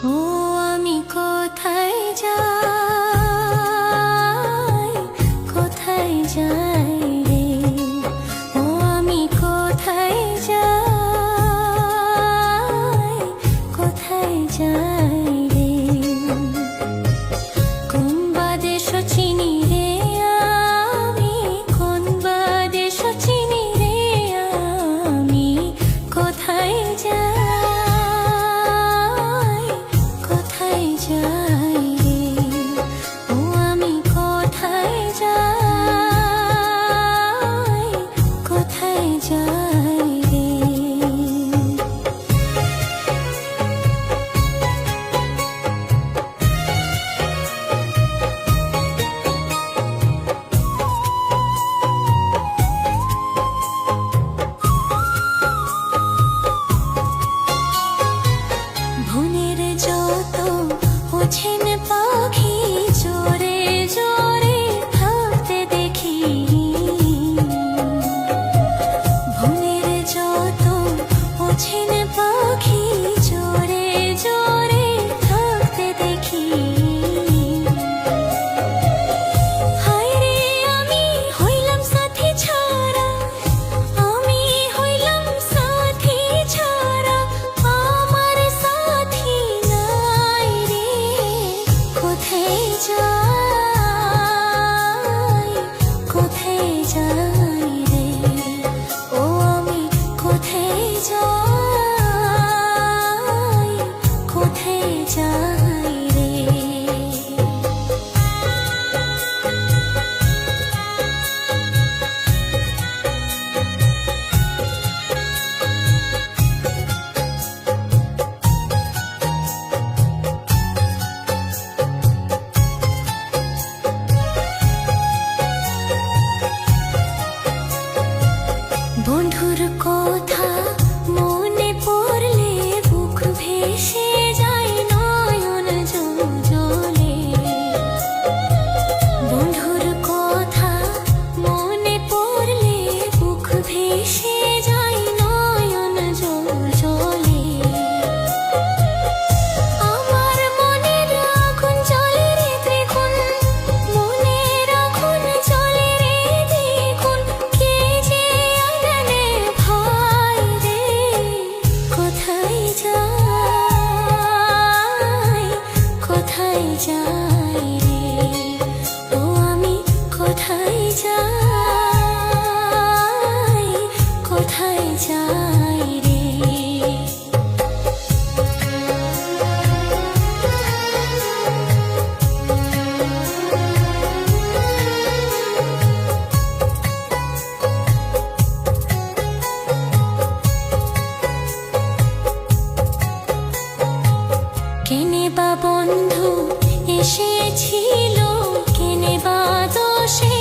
ও আমি কোথায় যাই, কোথায় যাই রে? ও আমি কোথায় যাই, কোথায় যাই রে? কোন বা দেশ চিনি রে আমি, কোন বা দেশ চিনি রে আমি, কোথায় যাই, কোথায় যাই রে? ও আমি কোথায় যাই, কোথায় যাই রে? বনের যত ওঝেন পাখি জোরে জোরে থাকতে দেখি, বনের যত ওঝেন পাখি জোরে জোরে থাকতে দেখি। হায় রে আমি হইলাম সাথী ছাড়া, আমি হইলাম সাথী ছাড়া, আমার সাথী নাই রে। কোথায় যাই, কোথায় যাই রে? ও আমি কোথায় যাই, কোথায় যাই রে? বন্ধুর কথা মনে পড়লে বুক ভেসে যায় নয়ন জলে। বন্ধুর কথা মনে পড়লে বুক ভেসে যায় নয়ন জলে। আমার মনের আগুন জ্বলে রে দ্বিগুণ, মনের আগুন জ্বলে রে দ্বিগুণ, কে যে আনলে ভাই রে? কোথায় যাই, কোথায় যাই রে? ও আমি কোথায় যাই, কোথায় যাই রে? কেনে বা বন্ধু এসেছিল, কেনে বা দোষে